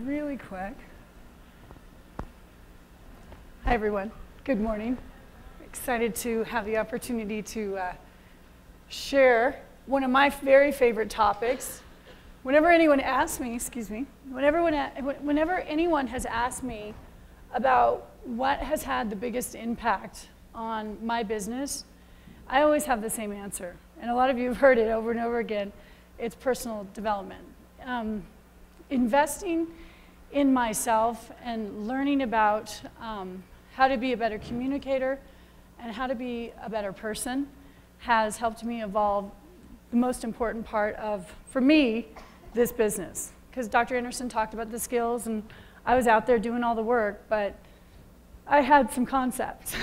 really quick. Hi, everyone. Good morning. Excited to have the opportunity to share one of my very favorite topics. Whenever anyone asks me, whenever anyone has asked me about what has had the biggest impact on my business, I always have the same answer. And a lot of you have heard it over and over again. It's personal development. Investing in myself and learning about how to be a better communicator and how to be a better person has helped me evolve the most important part of, for me, this business. Because Dr. Anderson talked about the skills, and I was out there doing all the work, but I had some concepts.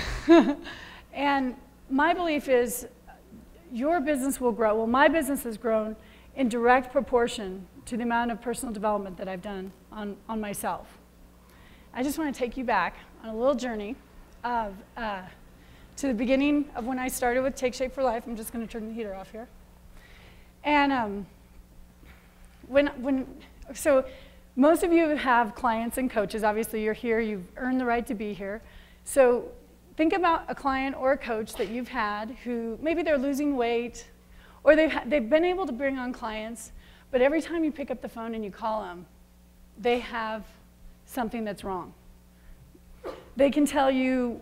And my belief is your business will grow. Well, my business has grown in direct proportion to the amount of personal development that I've done on myself. I just want to take you back on a little journey of, to the beginning of when I started with Take Shape for Life. I'm just going to turn the heater off here. And so most of you have clients and coaches. Obviously, you're here. You've earned the right to be here. So think about a client or a coach that you've had who maybe they're losing weight, or they've been able to bring on clients, but every time you pick up the phone and you call them, they have something that's wrong. They can tell you,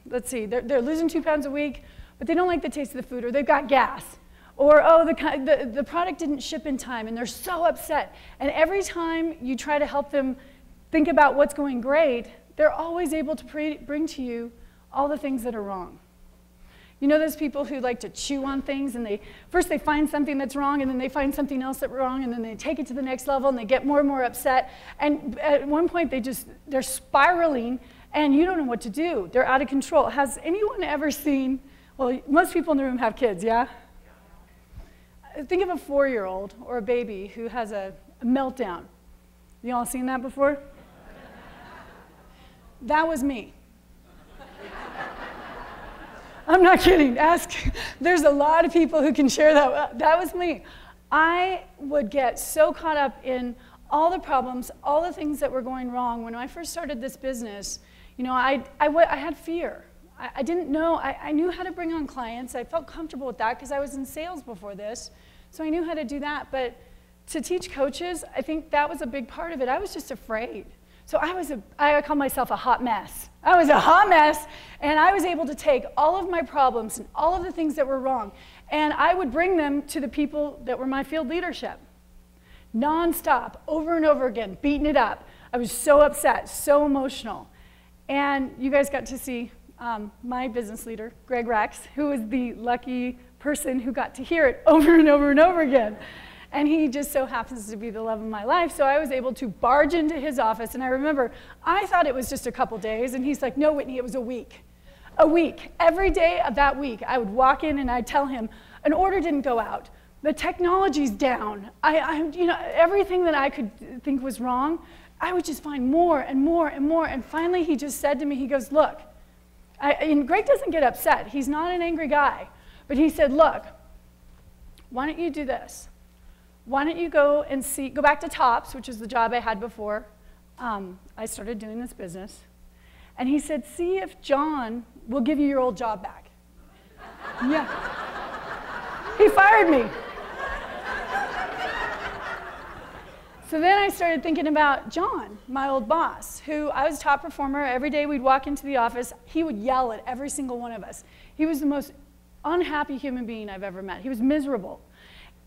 let's see, they're losing 2 pounds a week, but they don't like the taste of the food, or they've got gas, or the product didn't ship in time, and they're so upset. And every time you try to help them think about what's going great, they're always able to bring to you all the things that are wrong. You know those people who like to chew on things, and first they find something that's wrong, and then they find something else that's wrong, and then they take it to the next level, and they get more and more upset. And at one point, they're spiraling, and you don't know what to do. They're out of control. Has anyone ever seen, well, most people in the room have kids, yeah? Think of a 4-year-old or a baby who has a meltdown. You all seen that before? That was me. I'm not kidding. There's a lot of people who can share that. That was me. I would get so caught up in all the problems, all the things that were going wrong. When I first started this business, you know, I had fear. I didn't know. I knew how to bring on clients. I felt comfortable with that because I was in sales before this. So I knew how to do that. But to teach coaches, I think that was a big part of it. I was just afraid. So I call myself a hot mess. I was a hot mess, and I was able to take all of my problems and all of the things that were wrong, and I would bring them to the people that were my field leadership. Non-stop, over and over again, beating it up. I was so upset, so emotional. And you guys got to see my business leader, Greg Rex, who was the lucky person who got to hear it over and over and over again. And he just so happens to be the love of my life, so I was able to barge into his office, and I remember, I thought it was just a couple days, and he's like, no, Whitney, it was a week. A week. Every day of that week, I would walk in and I'd tell him, an order didn't go out, the technology's down, you know, everything that I could think was wrong, I would just find more and more and more, and finally he just said to me, he goes, look, and Greg doesn't get upset, he's not an angry guy, but he said, look, why don't you do this? Why don't you go back to Tops, which is the job I had before I started doing this business. And he said, see if John will give you your old job back. Yeah. He fired me. So then I started thinking about John, my old boss, who I was a top performer. Every day we'd walk into the office, he would yell at every single one of us. He was the most unhappy human being I've ever met. He was miserable.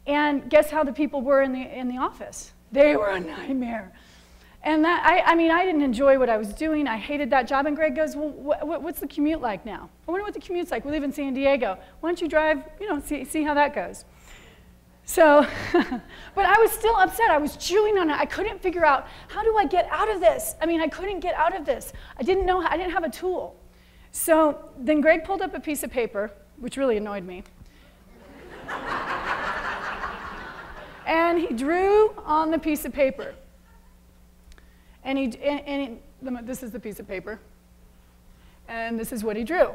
And guess how the people were in the office? They were a nightmare. And I mean, I didn't enjoy what I was doing. I hated that job. And Greg goes, well, what's the commute like now? I wonder what the commute's like. We live in San Diego. Why don't you drive, you know, see how that goes. So, but I was still upset. I was chewing on it. I couldn't figure out, how do I get out of this? I mean, I couldn't get out of this. I didn't have a tool. So then Greg pulled up a piece of paper, which really annoyed me. And he drew on the piece of paper. And this is the piece of paper. And this is what he drew.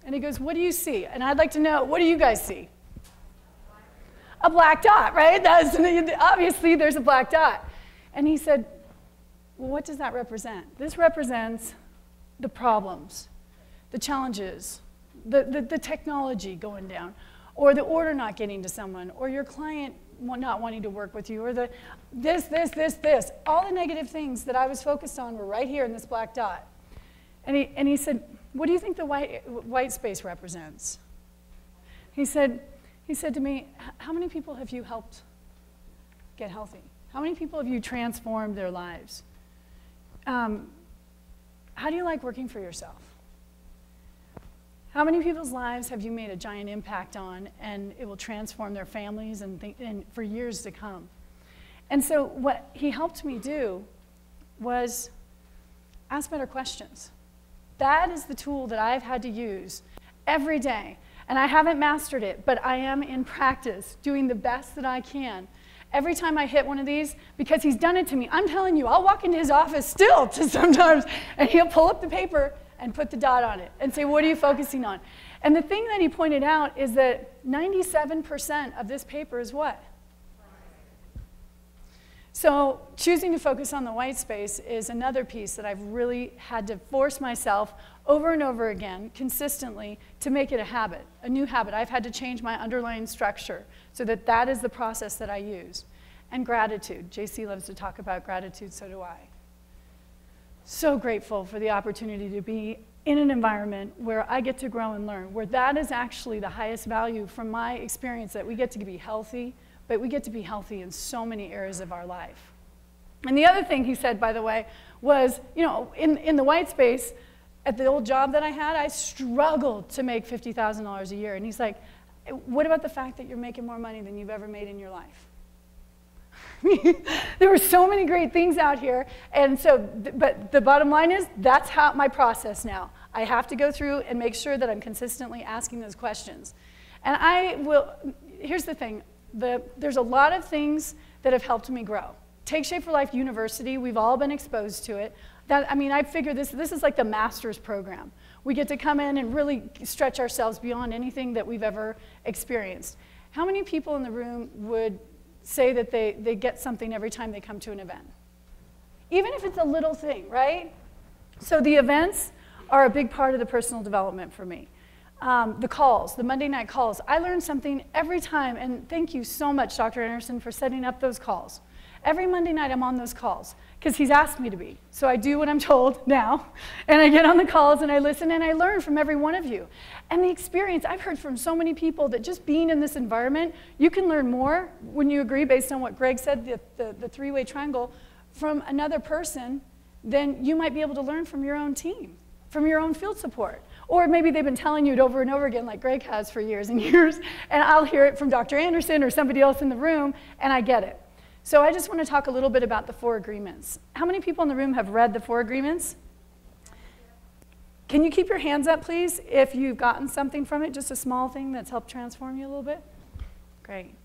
And he goes, what do you see? And I'd like to know, what do you guys see? A black dot, right? Obviously, there's a black dot. And he said, Well, what does that represent? This represents the problems, the challenges, the technology going down, or the order not getting to someone, or your client not wanting to work with you, or this. All the negative things that I was focused on were right here in this black dot. And he said, what do you think the white space represents? He said to me, how many people have you helped get healthy? How many people have you transformed their lives? How do you like working for yourself? How many people's lives have you made a giant impact on, and it will transform their families and for years to come? And so what he helped me do was ask better questions. That is the tool that I've had to use every day. And I haven't mastered it, but I am in practice doing the best that I can. Every time I hit one of these, because he's done it to me, I'm telling you, I'll walk into his office still sometimes, and he'll pull up the paper and put the dot on it and say, what are you focusing on? And the thing that he pointed out is that 97% of this paper is what? So choosing to focus on the white space is another piece that I've really had to force myself over and over again, consistently, to make it a habit, a new habit. I've had to change my underlying structure so that that is the process that I use. And gratitude. JC loves to talk about gratitude, so do I. So grateful for the opportunity to be in an environment where I get to grow and learn, where that is actually the highest value from my experience, that we get to be healthy, but we get to be healthy in so many areas of our life. And the other thing he said, by the way, was, you know, in the white space, at the old job that I had, I struggled to make $50,000 a year. And he's like, what about the fact that you're making more money than you've ever made in your life? There were so many great things out here. And so, but the bottom line is, that's how my process now. I have to go through and make sure that I'm consistently asking those questions. And I will, here's the thing, there's a lot of things that have helped me grow. Take Shape for Life University, we've all been exposed to it. I figure this is like the master's program. We get to come in and really stretch ourselves beyond anything that we've ever experienced. How many people in the room would say that they get something every time they come to an event? Even if it's a little thing, right? So the events are a big part of the personal development for me. The calls, the Monday night calls. I learn something every time, and thank you so much, Dr. Anderson, for setting up those calls. Every Monday night I'm on those calls, because he's asked me to be. So I do what I'm told now, and I get on the calls and I listen and I learn from every one of you. And the experience, I've heard from so many people that just being in this environment, you can learn more, when you agree based on what Greg said, the three-way triangle, from another person than you might be able to learn from your own team, from your own field support. Or maybe they've been telling you it over and over again, like Greg has for years and years, and I'll hear it from Dr. Anderson or somebody else in the room, and I get it. So I just want to talk a little bit about the 4 agreements. How many people in the room have read the 4 agreements? Can you keep your hands up, please, if you've gotten something from it, just a small thing that's helped transform you a little bit? Great.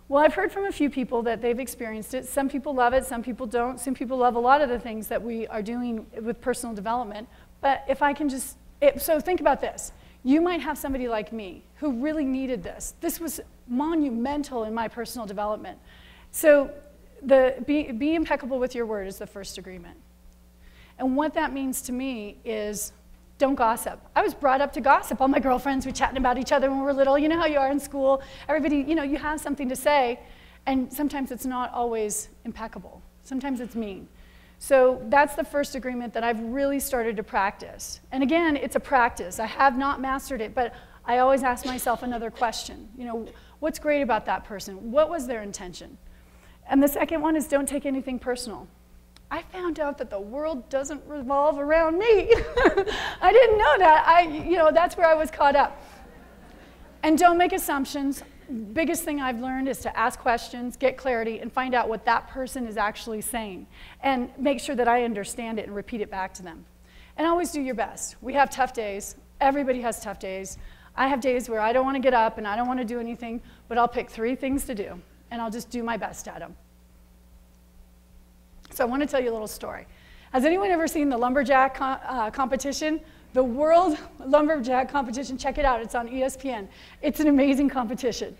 Well, I've heard from a few people that they've experienced it. Some people love it, some people don't. Some people love a lot of the things that we are doing with personal development. But if I can just, so think about this. You might have somebody like me who really needed this. This was monumental in my personal development. So be impeccable with your word is the first agreement. And what that means to me is don't gossip. I was brought up to gossip. All my girlfriends were chatting about each other when we were little. You know how you are in school. Everybody, you know, you have something to say, and sometimes it's not always impeccable. Sometimes it's mean. So that's the first agreement that I've really started to practice. And again, it's a practice. I have not mastered it, but I always ask myself another question. You know, what's great about that person? What was their intention? And the second one is don't take anything personal. I found out that the world doesn't revolve around me. I didn't know that. That's where I was caught up. And don't make assumptions. Biggest thing I've learned is to ask questions, get clarity, and find out what that person is actually saying. And make sure that I understand it and repeat it back to them. And always do your best. We have tough days. Everybody has tough days. I have days where I don't want to get up and I don't want to do anything, but I'll pick 3 things to do. And I'll just do my best at them. So I want to tell you a little story. Has anyone ever seen the Lumberjack competition? The World Lumberjack competition, check it out, it's on ESPN. It's an amazing competition.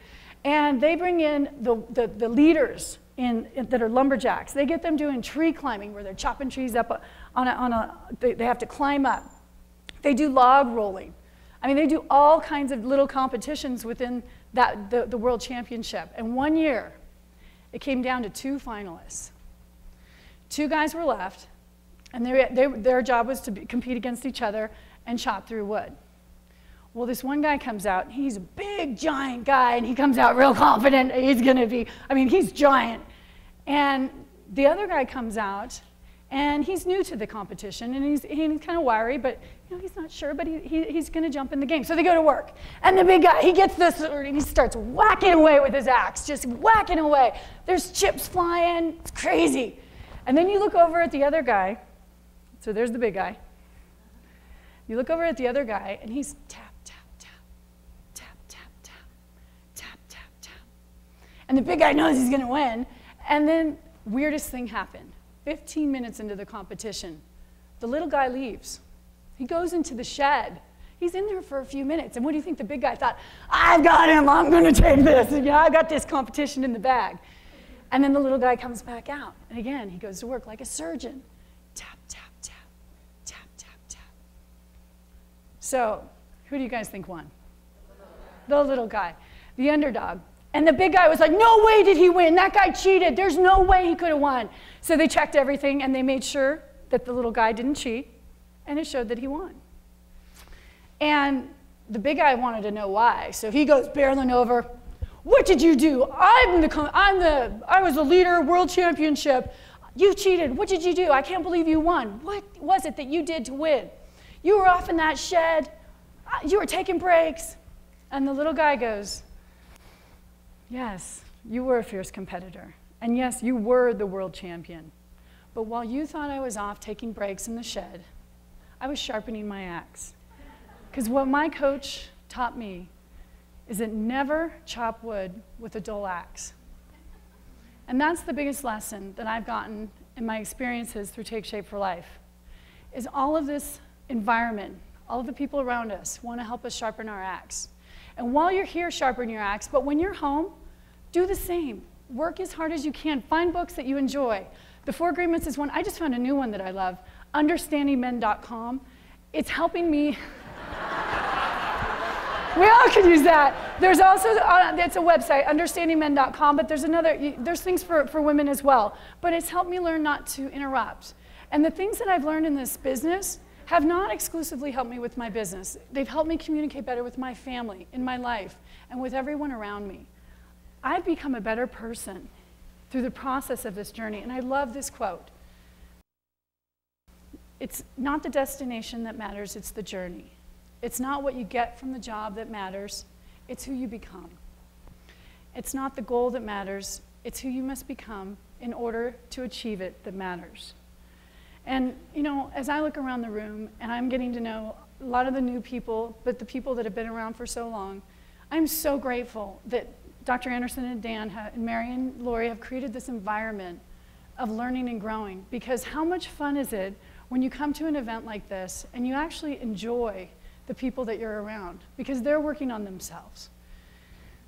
And they bring in the leaders that are lumberjacks. They get them doing tree climbing where they're chopping trees up they have to climb up. They do log rolling. I mean, they do all kinds of little competitions within the World Championship. And one year, it came down to 2 finalists. 2 guys were left, and their job was to compete against each other and chop through wood. Well, this one guy comes out, and he's a big, giant guy, and he comes out real confident. He's going to be, I mean, he's giant. And the other guy comes out, and he's new to the competition, and he's kind of wiry, but he's not sure, but he's going to jump in the game. So they go to work. And the big guy, he gets this, and he starts whacking away with his axe, just whacking away. There's chips flying. It's crazy. And then you look over at the other guy. So there's the big guy. You look over at the other guy, and he's tap, tap, tap, tap, tap, tap, tap, tap, tap. And the big guy knows he's going to win. And then weirdest thing happened. 15 minutes into the competition, the little guy leaves. He goes into the shed. He's in there for a few minutes. And what do you think the big guy thought? I've got him. I'm going to take this. And, I got this competition in the bag. And then the little guy comes back out. And again, he goes to work like a surgeon. Tap, tap, tap, tap, tap, tap. So who do you guys think won? The little guy, the underdog. And the big guy was like, no way did he win. That guy cheated. There's no way he could have won. So they checked everything, and they made sure that the little guy didn't cheat, and it showed that he won. And the big guy wanted to know why. So he goes barreling over. What did you do? I was the leader, world championship. You cheated. What did you do? I can't believe you won. What was it that you did to win? You were off in that shed. You were taking breaks. And the little guy goes, yes, you were a fierce competitor. And yes, you were the world champion. But while you thought I was off taking breaks in the shed, I was sharpening my axe. Because what my coach taught me is that never chop wood with a dull axe. And that's the biggest lesson that I've gotten in my experiences through Take Shape for Life, is all of this environment, all of the people around us want to help us sharpen our axe. And while you're here, sharpen your axe, but when you're home, do the same. Work as hard as you can. Find books that you enjoy. The 4 Agreements is one. I just found a new one that I love, understandingmen.com. It's helping me. We all could use that. There's also, it's a website, understandingmen.com, but there's things for women as well. But it's helped me learn not to interrupt. And the things that I've learned in this business have not exclusively helped me with my business. They've helped me communicate better with my family, in my life, and with everyone around me. I've become a better person through the process of this journey, and I love this quote. It's not the destination that matters, it's the journey. It's not what you get from the job that matters, it's who you become. It's not the goal that matters, it's who you must become in order to achieve it that matters. And as I look around the room and I'm getting to know a lot of the new people, but the people that have been around for so long, I'm so grateful that Dr. Anderson and Dan and Mary and Lori have created this environment of learning and growing, because how much fun is it when you come to an event like this and you actually enjoy the people that you're around, because they're working on themselves.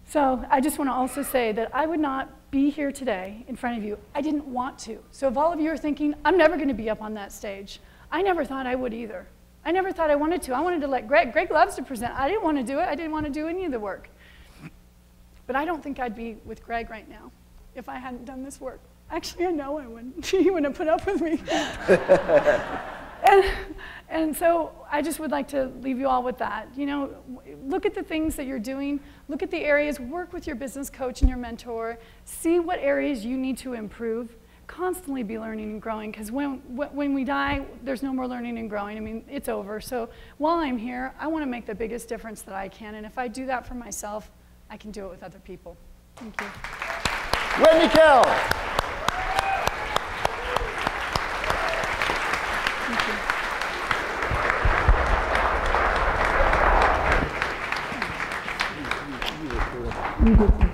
So I just want to also say that I would not be here today in front of you. I didn't want to. So if all of you are thinking, I'm never going to be up on that stage, I never thought I would either. I never thought I wanted to. I wanted to let Greg. Greg loves to present. I didn't want to do it. I didn't want to do any of the work. But I don't think I'd be with Greg right now if I hadn't done this work. Actually, I know I wouldn't. He wouldn't have put up with me. And so I just would like to leave you all with that. Look at the things that you're doing. Look at the areas. Work with your business coach and your mentor. See what areas you need to improve. Constantly be learning and growing, because when we die, there's no more learning and growing. I mean, it's over. So while I'm here, I want to make the biggest difference that I can. And if I do that for myself, I can do it with other people. Thank you. Whitney Kell. Thank you.